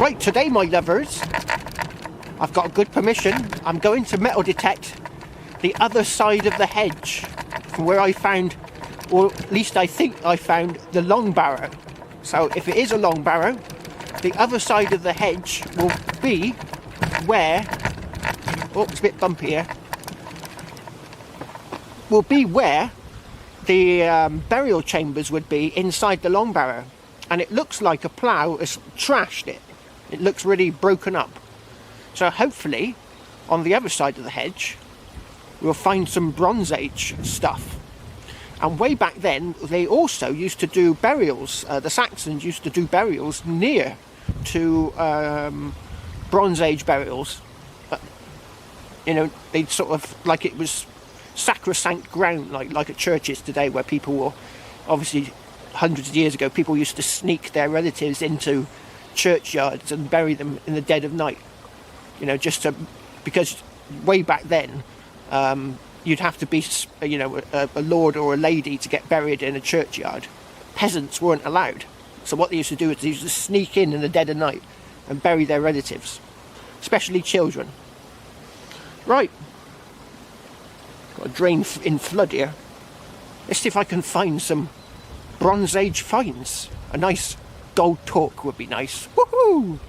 Right, today my lovers, I've got a good permission. I'm going to metal detect the other side of the hedge from where I found, or at least I think I found, the long barrow. So if it is a long barrow, the other side of the hedge will be where, oh, it's a bit bumpy here, will be where the burial chambers would be inside the long barrow. And it looks like a plough has trashed it. It looks really broken up. So hopefully, on the other side of the hedge, we'll find some Bronze Age stuff. And way back then, they also used to do burials. The Saxons used to do burials near to Bronze Age burials. You know, they'd sort of, like it was sacrosanct ground, like at churches today, where people were, obviously hundreds of years ago, people used to sneak their relatives into churchyards and bury them in the dead of night. You know, just to, because way back then, you'd have to be, you know, a lord or a lady to get buried in a churchyard. Peasants weren't allowed. So what they used to do is they used to sneak in the dead of night and bury their relatives, especially children. Right. Got a drain in flood here. Let's see if I can find some Bronze Age finds. A nice gold torque would be nice. Woohoo!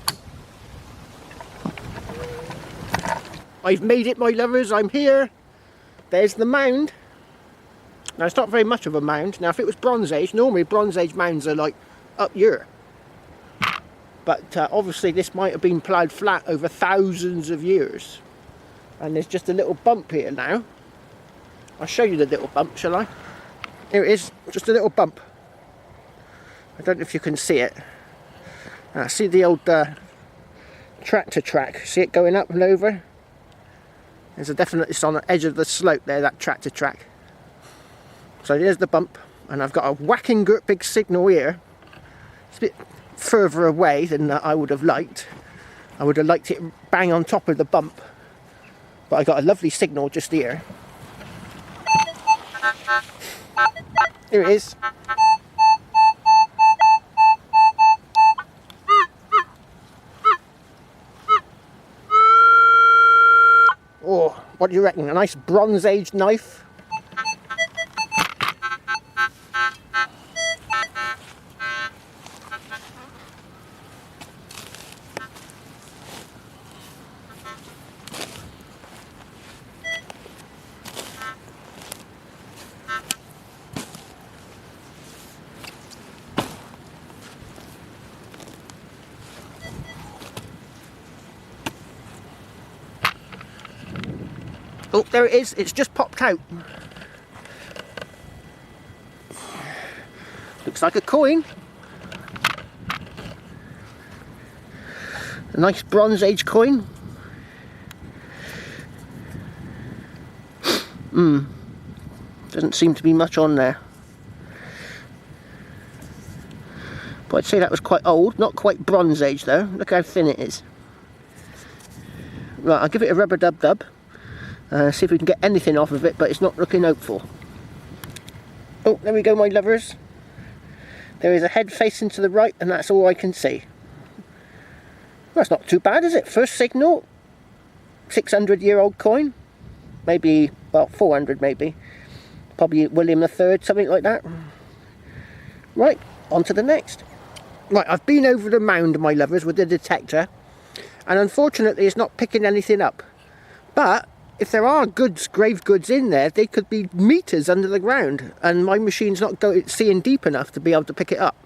I've made it, my lovers. I'm here. There's the mound. Now, it's not very much of a mound. Now, if it was Bronze Age, normally Bronze Age mounds are like up here. But obviously this might have been ploughed flat over thousands of years. And there's just a little bump here now. I'll show you the little bump, shall I? Here it is, just a little bump. I don't know if you can see it. See the old tractor track. See it going up and over? There's a definite, it's on the edge of the slope there, that tractor track. So there's the bump, and I've got a whacking good big signal here. It's a bit further away than I would have liked. I would have liked it bang on top of the bump. But I got a lovely signal just here. Here it is. Oh, what do you reckon? A nice Bronze Age knife? Oh, there it is. It's just popped out. Looks like a coin. A nice Bronze Age coin. Doesn't seem to be much on there. But I'd say that was quite old. Not quite Bronze Age though. Look how thin it is. Right, I'll give it a rubber dub dub. See if we can get anything off of it, but it's not looking hopeful. Oh, there we go, my lovers. There is a head facing to the right, and that's all I can see. Well, that's not too bad, is it? First signal, 600-year-old coin. Maybe, well, 400 maybe. Probably William III, something like that. Right, on to the next. Right, I've been over the mound, my lovers, with the detector, and unfortunately it's not picking anything up. But if there are goods, grave goods in there, they could be meters under the ground, and my machine's not seeing deep enough to be able to pick it up.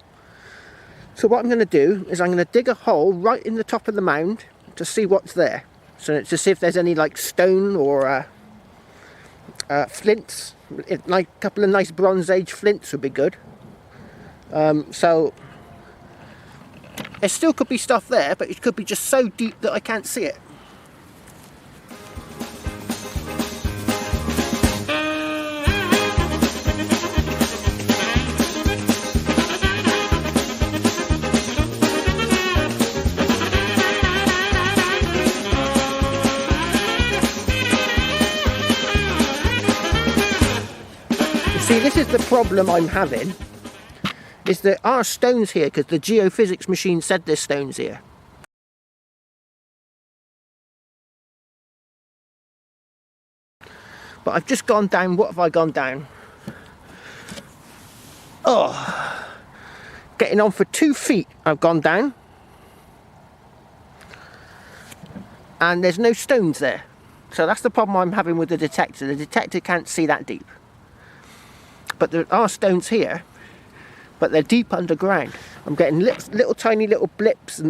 So what I'm going to do is I'm going to dig a hole right in the top of the mound to see what's there. So to see if there's any like stone or flints. Like a couple of nice Bronze Age flints would be good. So there still could be stuff there, but it could be just so deep that I can't see it. See, this is the problem I'm having, is there are stones here because the geophysics machine said there's stones here. But I've just gone down. What have I gone down? Oh, getting on for 2 feet I've gone down. And there's no stones there. So that's the problem I'm having with the detector. The detector can't see that deep. But there are stones here, but they're deep underground. I'm getting little tiny little blips,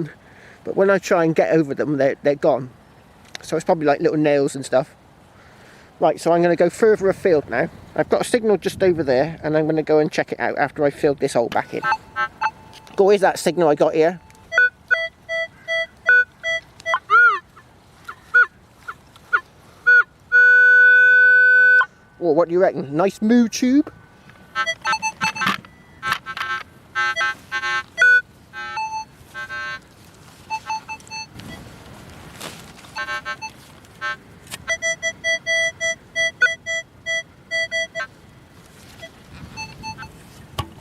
but when I try and get over them, they're gone. So it's probably like little nails and stuff. Right, so I'm going to go further afield now. I've got a signal just over there, and I'm going to go and check it out after I filled this hole back in. Go, where's that signal I got here? Well, what do you reckon? Nice moo tube?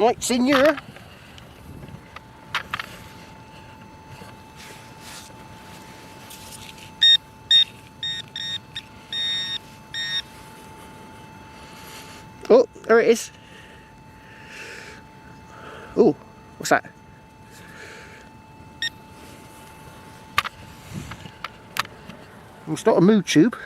Right, senor. Oh, there it is. Oh, what's that? It's not a moo tube.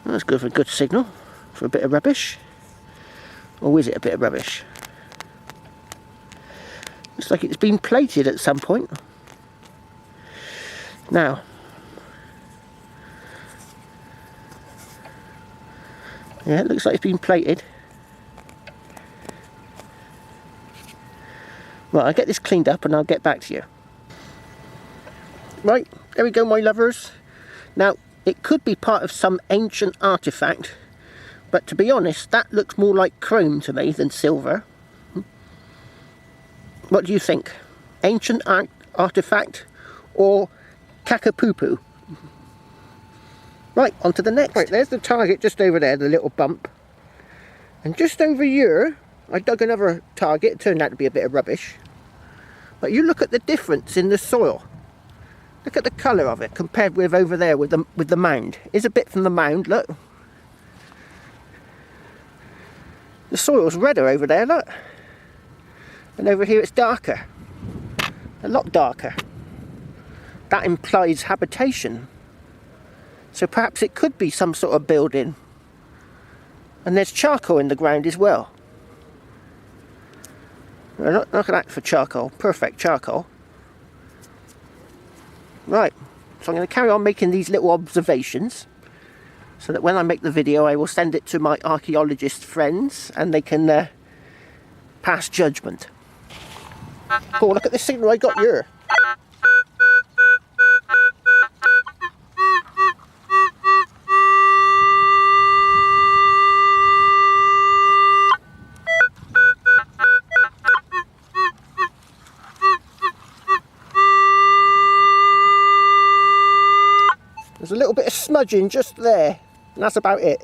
That's good for a good signal for a bit of rubbish. Or is it a bit of rubbish? Looks like it's been plated at some point. Now, yeah, it looks like it's been plated. Right, I'll get this cleaned up and I'll get back to you. Right, there we go, my lovers. Now, it could be part of some ancient artifact, but to be honest, that looks more like chrome to me than silver. What do you think? Ancient artifact or kakapoopoo? Right, on to the next. Right, there's the target just over there, the little bump. And just over here, I dug another target. It turned out to be a bit of rubbish. But you look at the difference in the soil. Look at the colour of it compared with over there with the mound. Here's a bit from the mound, look. The soil's redder over there, look. And over here it's darker. A lot darker. That implies habitation. So perhaps it could be some sort of building. And there's charcoal in the ground as well. Look at that for charcoal. Perfect charcoal. Right, so I'm going to carry on making these little observations so that when I make the video I will send it to my archaeologist friends and they can pass judgment. Oh, look at this signal I got here. There's a little bit of smudging just there, and that's about it.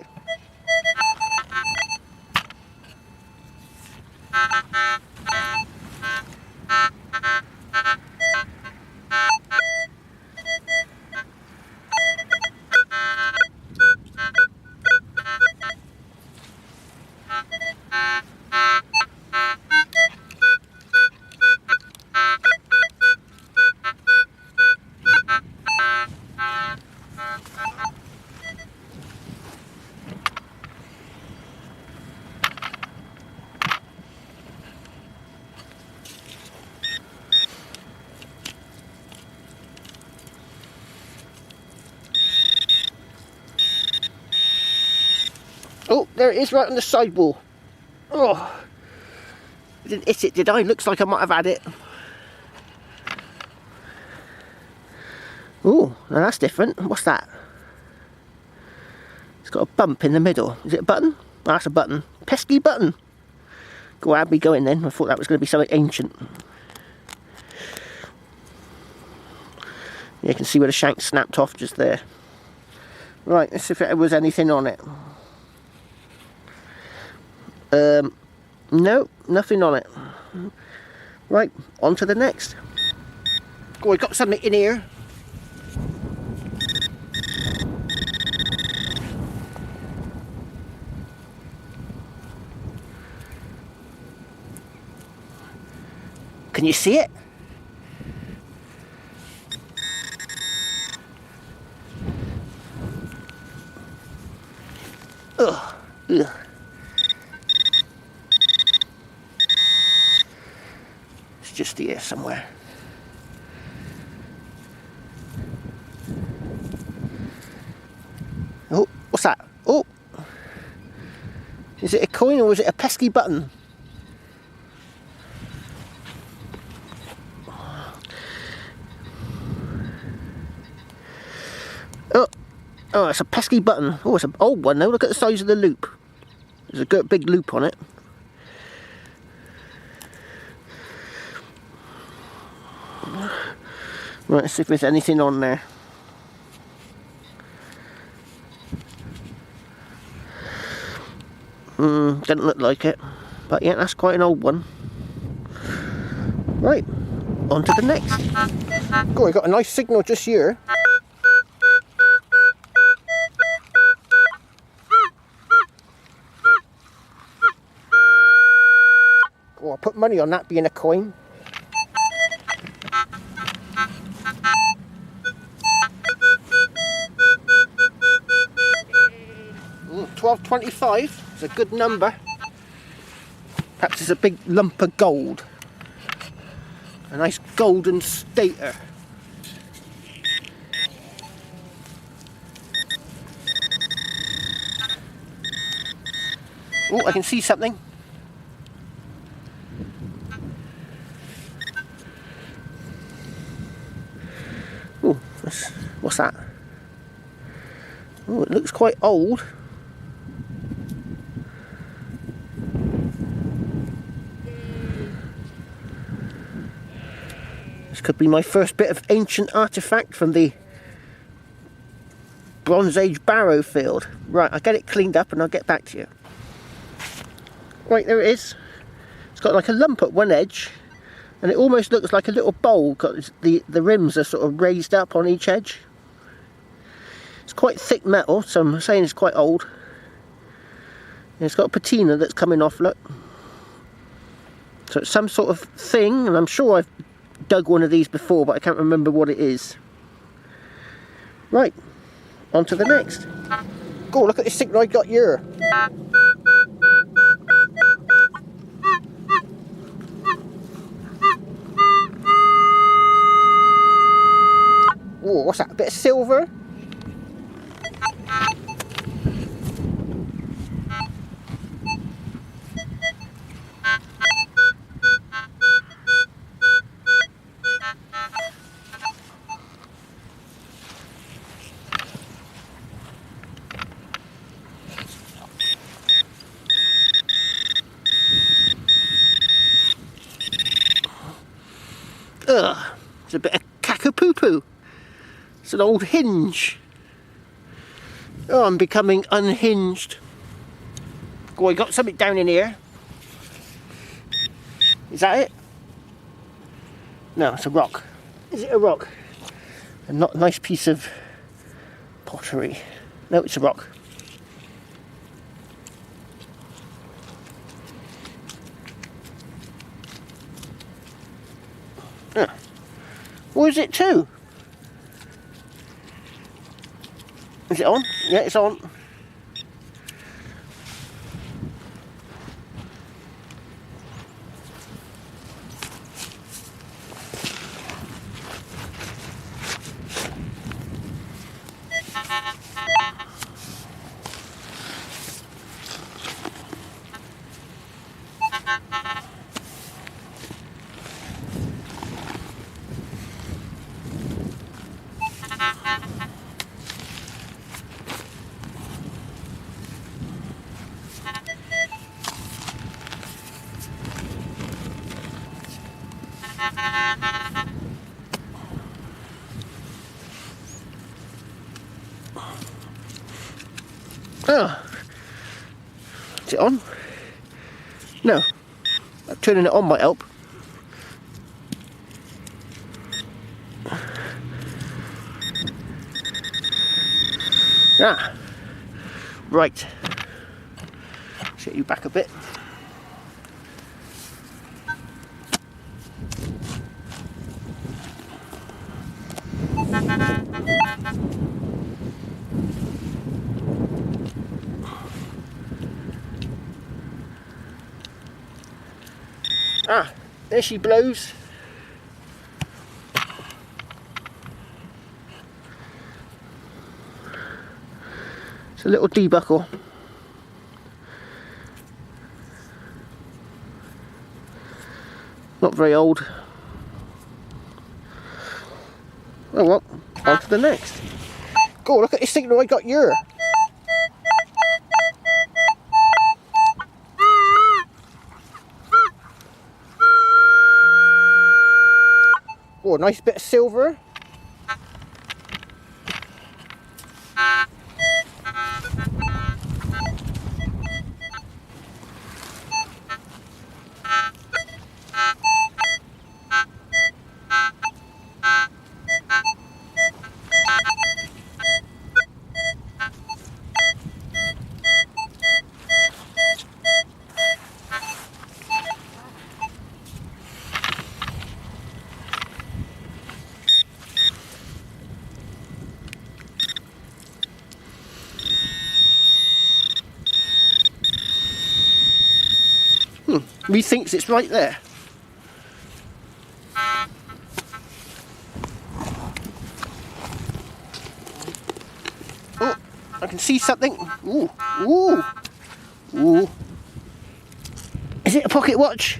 Oh, there it is, right on the sidewall. Oh, I didn't hit it, did I? Looks like I might have had it. Oh, now that's different. What's that? It's got a bump in the middle. Is it a button? Oh, that's a button. Pesky button. Go ahead, me going then. I thought that was going to be something ancient. You can see where the shank snapped off just there. Right, let's see if there was anything on it. No, nothing on it. Right, on to the next. Oh, I got something in here. Can you see it? Ugh. Ugh. It's just here somewhere. Oh, what's that? Oh! Is it a coin or is it a pesky button? Oh, it's a pesky button. Oh, it's an old one though. Look at the size of the loop. There's a good big loop on it. Right, let's see if there's anything on there. Doesn't look like it. But yeah, that's quite an old one. Right, on to the next. Oh, I got a nice signal just here. Oh, I put money on that being a coin. $12.25 is a good number. Perhaps it's a big lump of gold. A nice golden stater. Oh, I can see something. Oh, what's that? Oh, it looks quite old. This could be my first bit of ancient artifact from the Bronze Age Barrow field. Right, I'll get it cleaned up and I'll get back to you. Right, there it is. It's got like a lump at one edge and it almost looks like a little bowl because the rims are sort of raised up on each edge. It's quite thick metal, so I'm saying it's quite old. And it's got a patina that's coming off, look. So it's some sort of thing, and I'm sure I've dug one of these before, but I can't remember what it is. Right, on to the next. Oh, look at this signal I got here. Oh, what's that? A bit of silver? Ugh, it's a bit of caca-poo-poo. It's an old hinge. Oh, I'm becoming unhinged. Oh, I got something down in here. Is that it? No, it's a rock. Is it a rock? A not nice piece of pottery. No, it's a rock. Ah. What is it to? Is it on? Yeah, it's on. Oh, is it on? No, Turning it on might help. Ah, right. Set you back a bit. Ah, there she blows. It's a little debuckle. Not very old. Oh well, on to the next. Go, look at this signal I got here. Oh, nice bit of silver. Methinks it's right there. Oh, I can see something. Ooh, ooh, ooh. Is it a pocket watch?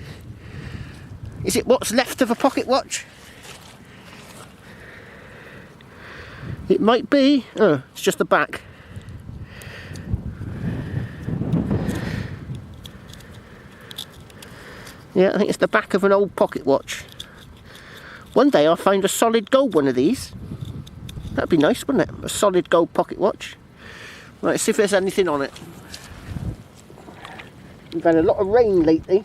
Is it what's left of a pocket watch? It might be. Oh, it's just the back. Yeah, I think it's the back of an old pocket watch. One day I'll find a solid gold one of these. That'd be nice, wouldn't it? A solid gold pocket watch. Right, let's see if there's anything on it. We've had a lot of rain lately.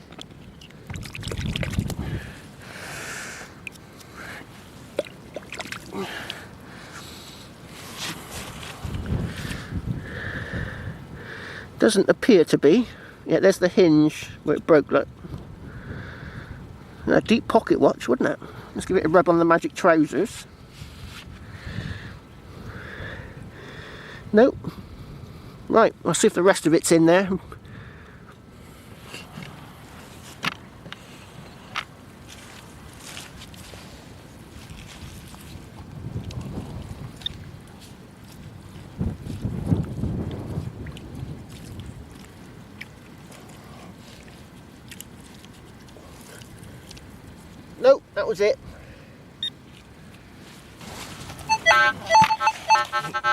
Doesn't appear to be. Yeah, there's the hinge where it broke, look. A deep pocket watch, wouldn't it? Let's give it a rub on the magic trousers. Nope. Right, I'll see if the rest of it's in there. Nope, that was it.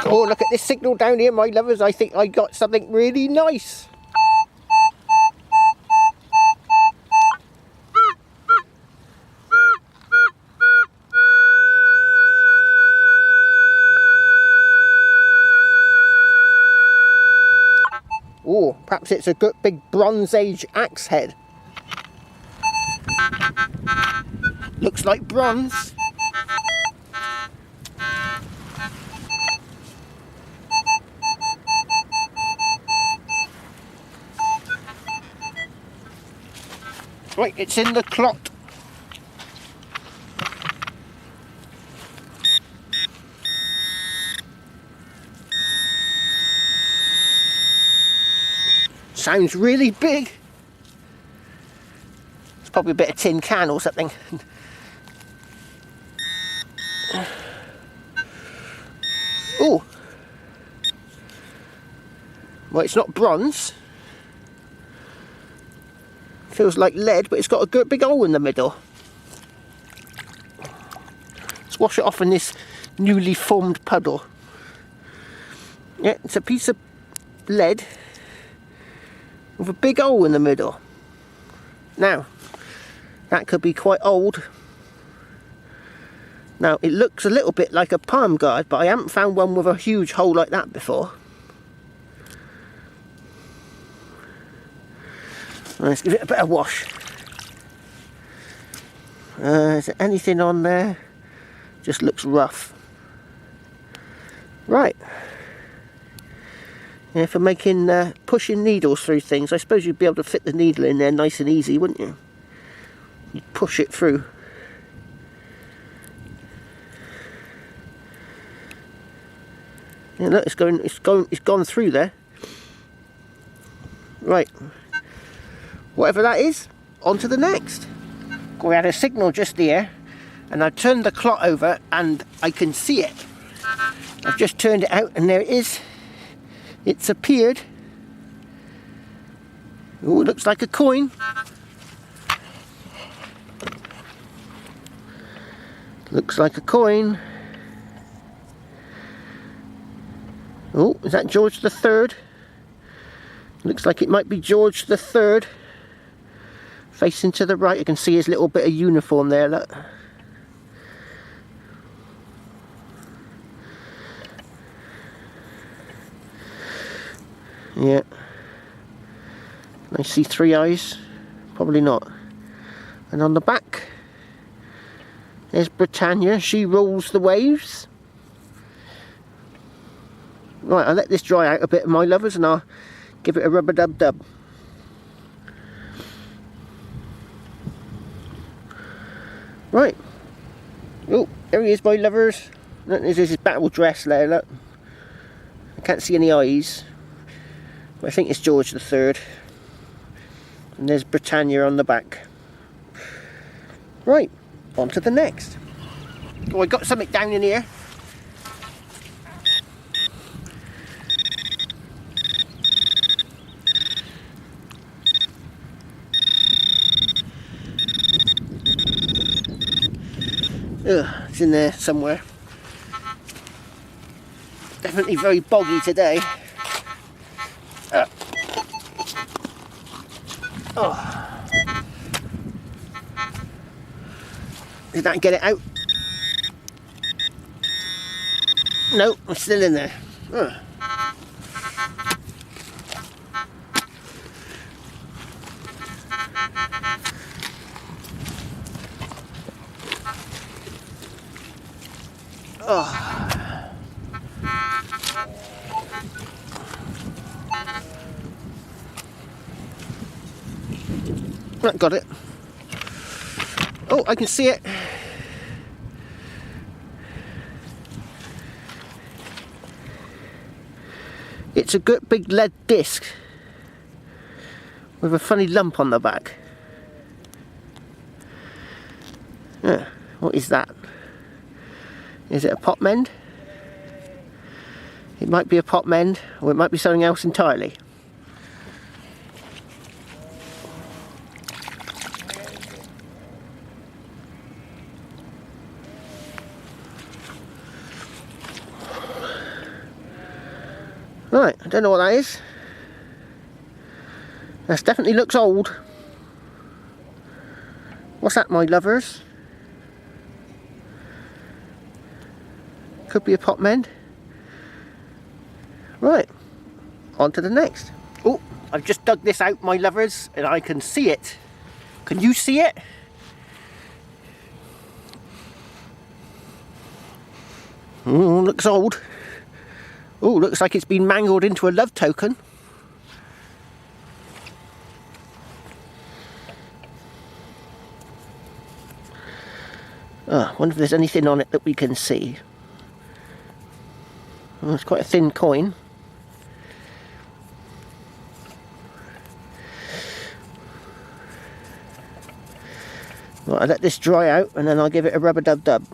Oh, look at this signal down here, my lovers. I think I got something really nice. Oh, perhaps it's a good big Bronze Age axe head. Looks like bronze. Right, it's in the clot. Sounds really big. It's probably a bit of tin can or something. Oh, well, it's not bronze. Feels like lead, but it's got a good big hole in the middle. Let's wash it off in this newly formed puddle. Yeah, it's a piece of lead with a big hole in the middle. Now, that could be quite old. Now, it looks a little bit like a palm guard, but I haven't found one with a huge hole like that before. Let's give it a bit of wash. Is there anything on there? Just looks rough. Right. Yeah, for making pushing needles through things, I suppose you'd be able to fit the needle in there nice and easy, wouldn't you? You'd push it through. Yeah, look, it's gone through there. Right. Whatever that is, on to the next. We had a signal just there, and I've turned the clot over and I can see it. I've just turned it out and there it is. It's appeared. Oh, it looks like a coin. Looks like a coin. Oh, is that George the Third? Looks like it might be George the Third. Facing to the right, you can see his little bit of uniform there, look. Yeah. I see 3 eyes. Probably not. And on the back, there's Britannia. She rules the waves. Right, I'll let this dry out a bit, my lovers, and I'll give it a rub-a-dub-dub. Right. Oh, there he is, my lovers. Look, there's his battle dress there, look. I can't see any eyes. I think it's George the Third. And there's Britannia on the back. Right, on to the next. Oh, I got something down in here. Ugh, it's in there somewhere. Definitely very boggy today. Oh. Did that get it out? No, it's still in there. Got it. Oh, I can see it. It's a good big lead disc with a funny lump on the back. Yeah, what is that? Is it a pot mend? It might be a pot mend, or it might be something else entirely. Right, I don't know what that is. That definitely looks old. What's that, my lovers? Could be a pot mend. Right, on to the next. Oh, I've just dug this out, my lovers, and I can see it. Can you see it? Oh, looks old. Oh, looks like it's been mangled into a love token. Oh, I wonder if there's anything on it that we can see. Oh, it's quite a thin coin. Right, I'll let this dry out and then I'll give it a rub-a-dub-dub.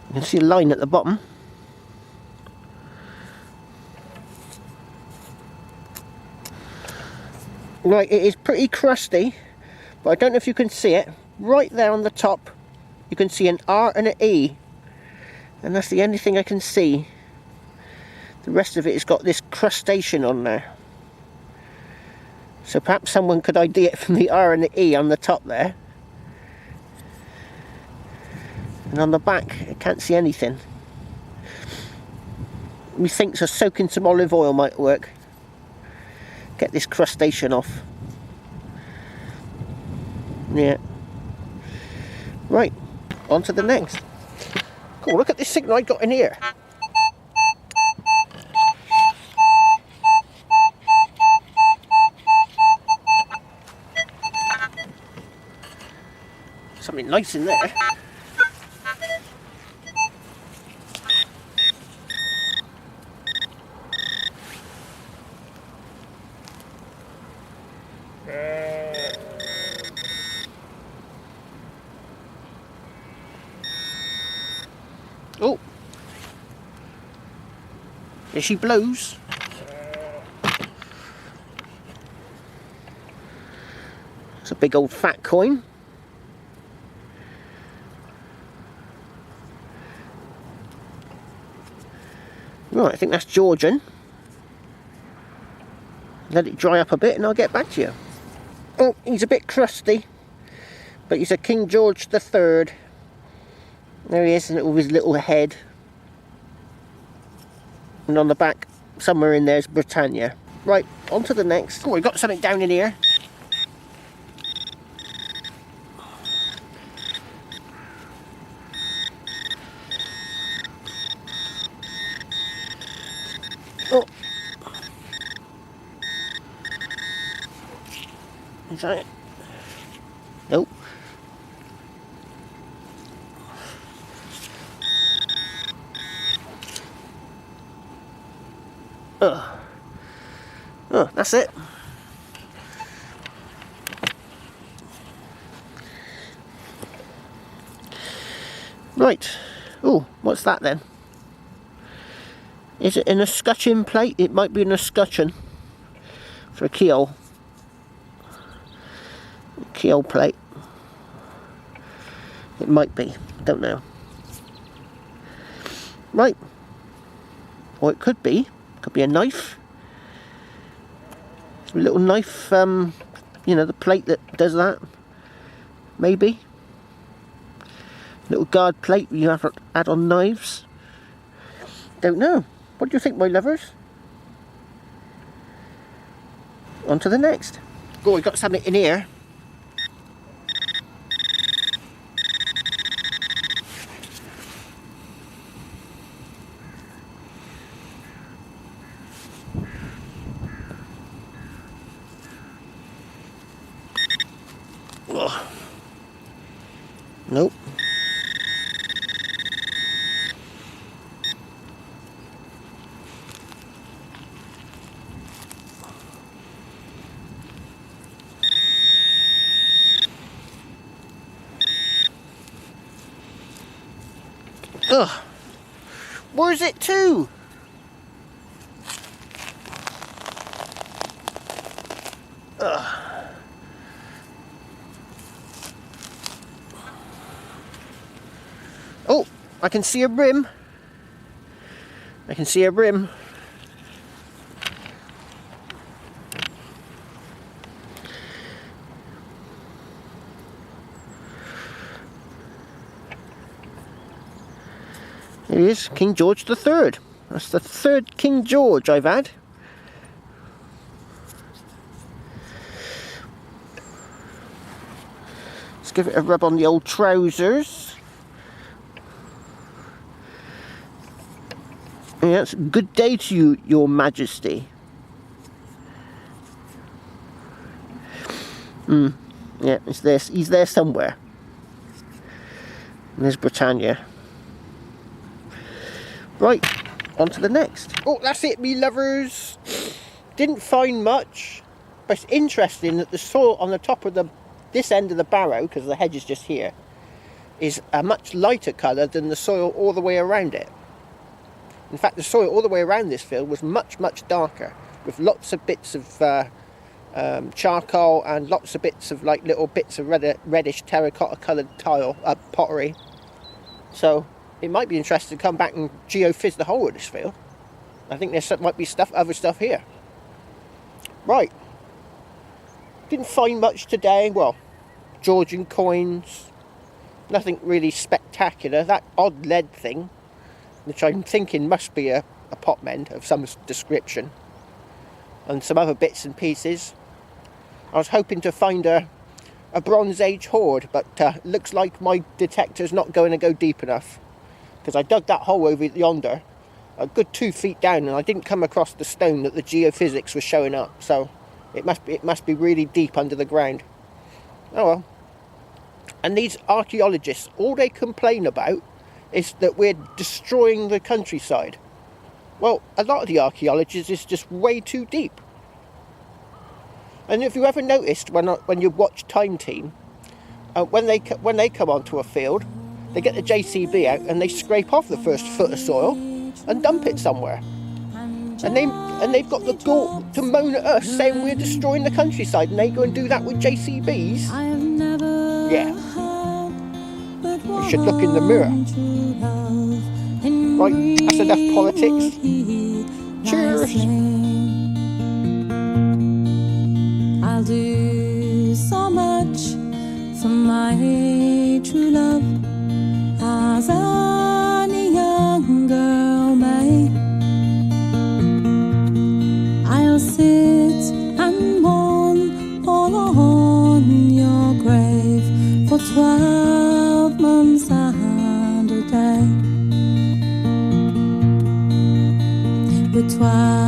You can see a line at the bottom. Right, it is pretty crusty, but I don't know if you can see it. Right there on the top, you can see an R and an E, and that's the only thing I can see. The rest of it has got this crustation on there. So perhaps someone could ID it from the R and the E on the top there. And on the back, I can't see anything. Methinks a soak in some olive oil might work. Get this crustacean off. Yeah. Right, on to the next. Cool, look at this signal I got in here. Something nice in there. Oh, there she blows. It's a big old fat coin. Right, I think that's Georgian. Let it dry up a bit and I'll get back to you. Oh, he's a bit crusty, but he's a King George III. There he is with his little head. And on the back, somewhere in there is Britannia. Right, on to the next. Oh, we've got something down in here. Oh. Is that it? Nope. Oh, that's it. Right. Oh, what's that then? Is it an escutcheon plate? It might be an escutcheon for a keel. Keel plate. It might be. Don't know. Right. Or it could be. Could be a knife. A little knife, you know, the plate that does that. Maybe. Little guard plate you have to add on knives. Don't know. What do you think, my lovers? On to the next. Oh, we got something in here. Ugh. Nope. Ugh. Where's it to? Ugh. Oh, I can see a rim. I can see a rim. There he is, King George III. That's the third King George I've had. Let's give it a rub on the old trousers. Yes, good day to you, Your Majesty. Yeah, it's this. He's there somewhere. And there's Britannia. Right, on to the next. Oh, that's it, me lovers. Didn't find much, but it's interesting that the soil on the top of this end of the barrow, because the hedge is just here, is a much lighter colour than the soil all the way around it. In fact, the soil all the way around this field was much, much darker, with lots of bits of charcoal and lots of bits of like little bits of reddish terracotta coloured tile, pottery. So it might be interesting to come back and geophys the whole of this field. I think there might be other stuff here. Right. Didn't find much today. Well, Georgian coins. Nothing really spectacular. That odd lead thing, which I'm thinking must be a a pot mend of some description, and some other bits and pieces. I was hoping to find a Bronze Age hoard, but looks like my detector's not going to go deep enough, because I dug that hole over yonder a good 2 feet down, and I didn't come across the stone that the geophysics was showing up, so it must be really deep under the ground. Oh well. And these archaeologists, all they complain about is that we're destroying the countryside. Well, a lot of the archaeologists is just way too deep. And if you ever noticed when you watch Time Team, when they come onto a field, they get the JCB out and they scrape off the first foot of soil and dump it somewhere. And they've got the gall to moan at us saying we're destroying the countryside, and they go and do that with JCBs. Yeah. You should look in the mirror. Right, that's enough politics. Cheers. I'll do so much for my true love, as any young girl may. I'll sit and mourn all on your grave for 12 months and a day. But 12